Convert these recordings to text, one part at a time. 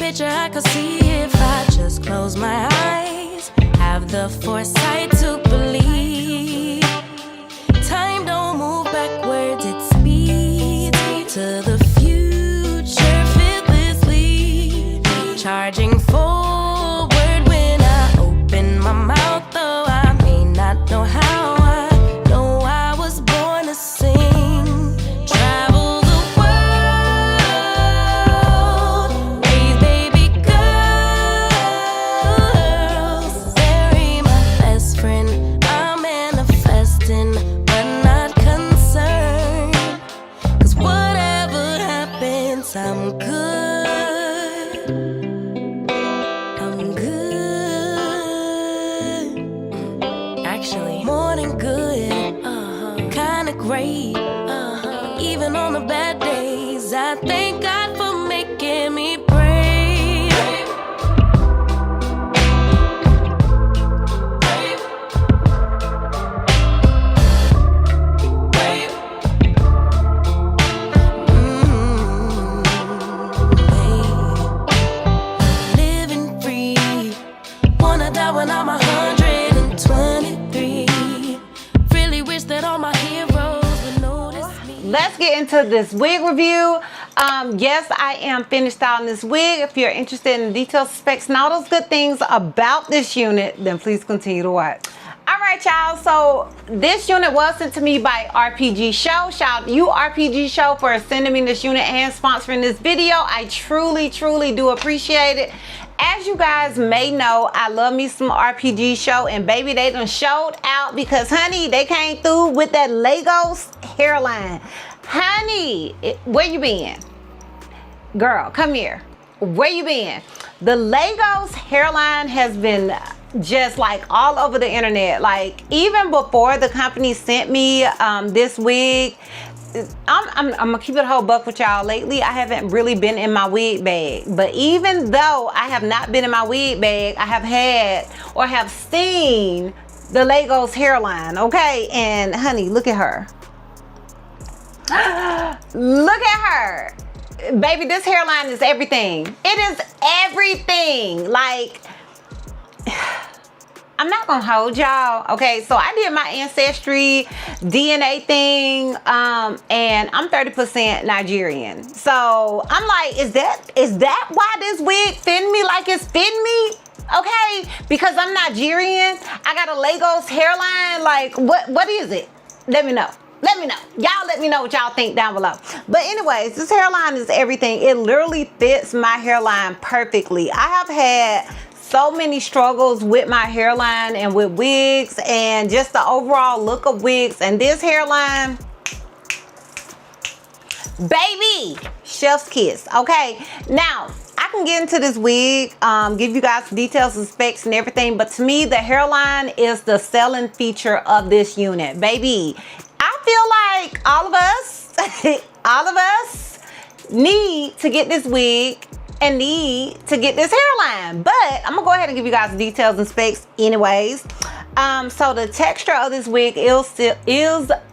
picture I could see if I just close my eyes. Have the foresight to believe. Time don't move backwards, it speeds to the future fearlessly. Charging forward when I open my mouth, though I may not know how. I know I was born to sing. Travel the world, raise baby girls, bury my best friend. I'm manifesting, but not concerned. 'Cause whatever happens, I'm good. I'm good. Actually, more than good. Kinda great. Even on the bad days, I thank God for making me brave. Living free. Wanna die when I'm 123. Really wish that all my heroes would notice me. Let's get into this wig review. Yes, I am finished styling this wig. If you're interested in the details, specs, and all those good things about this unit, then please continue to watch. All right, y'all. So this unit was sent to me by RPGSHOW. Shout out to you, RPGSHOW, for sending me this unit and sponsoring this video. I truly, truly do appreciate it. As you guys may know, I love me some RPGSHOW, and baby, they done showed out because, honey, they came through with that Legos hairline. Honey, where you been? Girl, come here. Where you been? The Legos hairline has been just like all over the internet. Like, even before the company sent me this wig, I'm gonna keep it a whole buck with y'all. Lately, I haven't really been in my wig bag. But even though I have not been in my wig bag, I have had or have seen the Legos hairline, okay? And honey, look at her. Look at her. Baby, this hairline is everything. It is everything. Like, I'm not gonna hold y'all, okay? So I did my ancestry DNA thing, and I'm 30% Nigerian. So I'm like, is that why this wig fitting me like it's fitting me? Okay, because I'm Nigerian, I got a Legos hairline. Like, what is it? Let me know. Let me know. Y'all let me know what y'all think down below. But anyways, this hairline is everything. It literally fits my hairline perfectly. I have had so many struggles with my hairline and with wigs and just the overall look of wigs, and this hairline, baby, chef's kiss. Okay, now I can get into this wig, give you guys details and specs and everything, but to me the hairline is the selling feature of this unit. Baby, I feel like all of us need to get this wig and need to get this hairline, but I'm gonna go ahead and give you guys details and specs anyways. So the texture of this wig is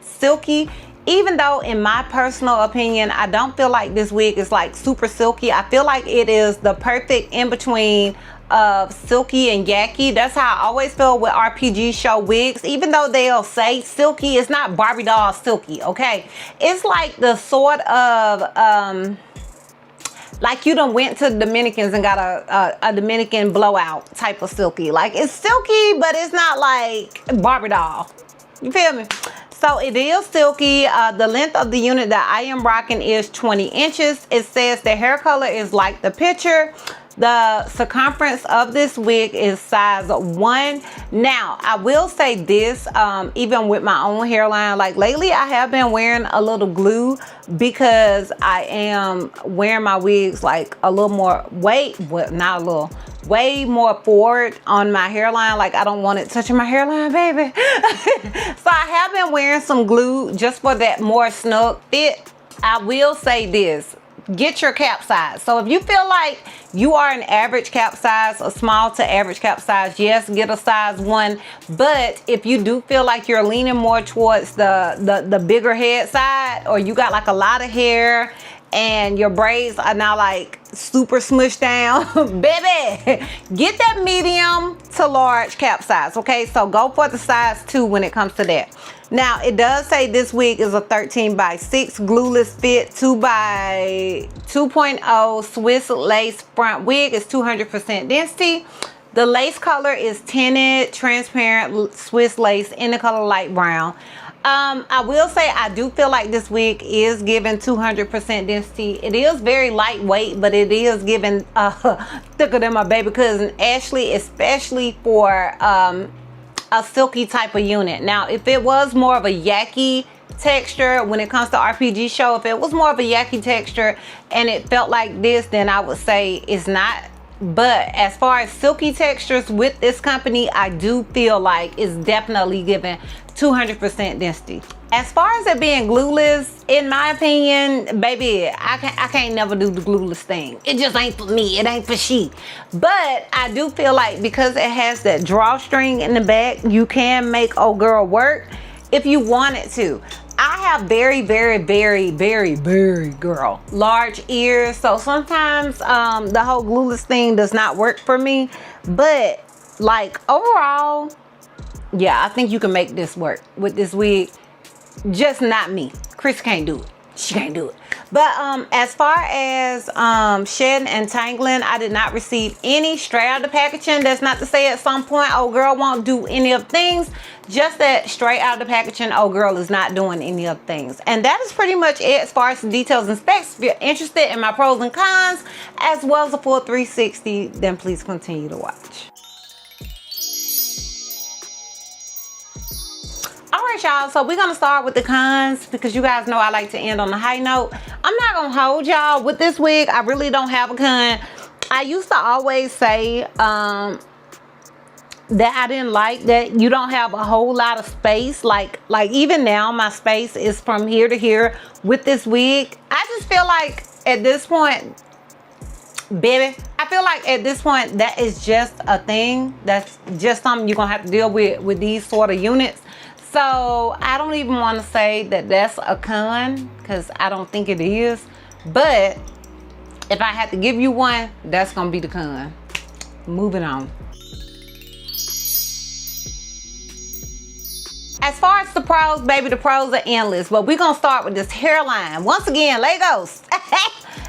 silky, even though in my personal opinion I don't feel like this wig is like super silky. I feel like it is the perfect in between of silky and yucky. That's how I always feel with RPGSHOW wigs. Even though they'll say silky, it's not Barbie doll silky, okay? It's like the sort of like you done went to the Dominicans and got a Dominican blowout type of silky. Like, it's silky, but it's not like Barbie doll. You feel me? So it is silky. The length of the unit that I am rocking is 20 inches. It says the hair color is like the picture. The circumference of this wig is size 1. Now, I will say this, even with my own hairline, like lately I have been wearing a little glue because I am wearing my wigs like a little more way more forward on my hairline. Like, I don't want it touching my hairline, baby. So I have been wearing some glue just for that more snug fit. I will say this. Get your cap size. So if you feel like you are an average cap size, a small to average cap size, yes, get a size 1. But if you do feel like you're leaning more towards the bigger head side, or you got like a lot of hair and your braids are now like super smushed down, baby, get that medium to large cap size, okay? So go for the size 2 when it comes to that. Now, it does say this wig is a 13 by 6 glueless fit 2 by 2.0 Swiss lace front wig. It's 200% density. The lace color is tinted, transparent Swiss lace in the color light brown. I will say I do feel like this wig is giving 200% density. It is very lightweight, but it is giving thicker than my baby cousin Ashley, especially for a silky type of unit. Now, if it was more of a yaki texture when it comes to RPGSHOW, if it was more of a yaki texture and it felt like this, then I would say it's not. But as far as silky textures with this company, I do feel like it's definitely giving 200% density. As far as it being glueless, in my opinion, baby, I can't never do the glueless thing. It just ain't for me. It ain't for she. But I do feel like because it has that drawstring in the back, you can make old girl work if you wanted to. I have very, very, very, very, very girl large ears, so sometimes the whole glueless thing does not work for me. But like overall, yeah, I think you can make this work with this wig. Just not me. Chris can't do it. She can't do it. But as far as shedding and tangling, I did not receive any straight out of the packaging. That's not to say at some point old girl won't do any of things. Just that straight out of the packaging, old girl is not doing any of things. And that is pretty much it as far as the details and specs. If you're interested in my pros and cons as well as a full 360, then please continue to watch. Alright y'all, so we're gonna start with the cons because you guys know I like to end on a high note. I'm not gonna hold y'all with this wig. I really don't have a con. I used to always say that I didn't like that you don't have a whole lot of space. Like even now my space is from here to here with this wig. I just feel like at this point, baby, I feel like at this point that is just a thing. That's just something you're gonna have to deal with these sort of units. So I don't even want to say that that's a con because I don't think it is. But if I had to give you one, that's gonna be the con. Moving on. As far as the pros, baby, the pros are endless. But we're gonna start with this hairline. Once again, Legos.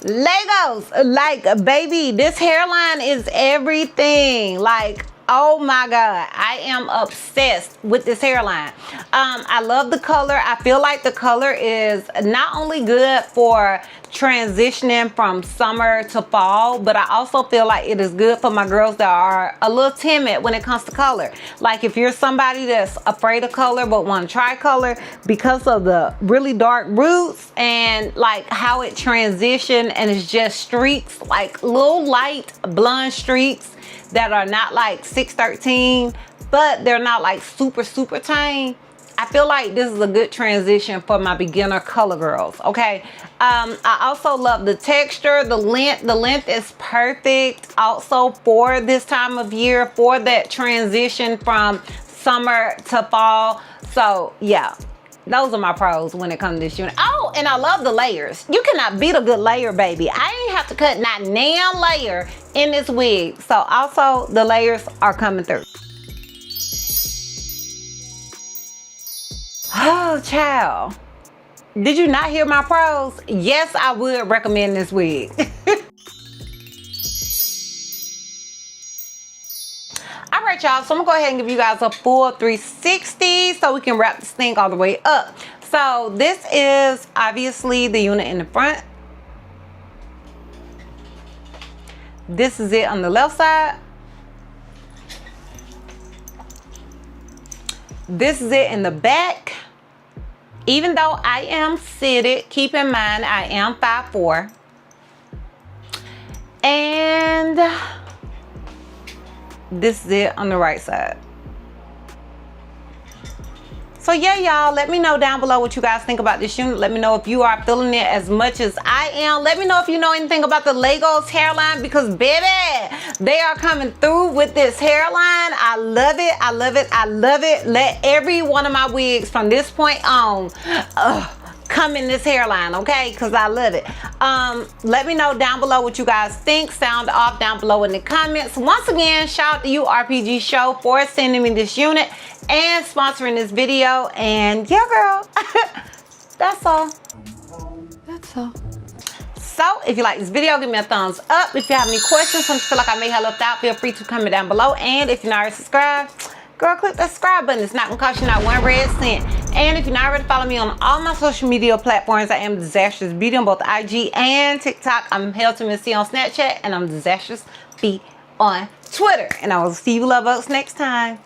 Legos. Like, baby, this hairline is everything. Like, oh my God, I am obsessed with this hairline. I love the color. I feel like the color is not only good for transitioning from summer to fall, but I also feel like it is good for my girls that are a little timid when it comes to color. Like if you're somebody that's afraid of color but want to try color because of the really dark roots and like how it transitioned and it's just streaks, like little light blonde streaks that are not like 613, but they're not like super tame. I feel like this is a good transition for my beginner color girls, okay? I also love the texture, the length. The length is perfect also for this time of year, for that transition from summer to fall. So yeah, those are my pros when it comes to this unit. Oh, and I love the layers. You cannot beat a good layer, baby. I ain't have to cut not damn layer in this wig. So also the layers are coming through. Oh, child. Did you not hear my pros? Yes, I would recommend this wig. All right, y'all, so I'm gonna go ahead and give you guys a full 360 so we can wrap this thing all the way up. So this is obviously the unit in the front. This is it on the left side. This is it in the back. Even though I am seated, keep in mind I am 5'4". And this is it on the right side. So yeah, y'all, let me know down below what you guys think about this unit. Let me know if you are feeling it as much as I am. Let me know if you know anything about the Legos hairline, because baby, they are coming through with this hairline. I love it. I love it. I love it. Let every one of my wigs from this point on come in this hairline, okay? Because I love it. Let me know down below what you guys think. Sound off down below in the comments. Once again, shout out to you, RPG Show, for sending me this unit and sponsoring this video. And yeah, girl, that's all. That's all. So if you like this video, give me a thumbs up. If you have any questions, something you feel like I may have left out, feel free to comment down below. And if you're not already subscribed, girl, click that subscribe button. It's not gonna cost you not one red cent. And if you're not already following me on all my social media platforms, I am Disastrous Beauty on both IG and TikTok. I'm HailToMissy on Snapchat, and I'm Disastrous B on Twitter. And I will see you love bugs next time.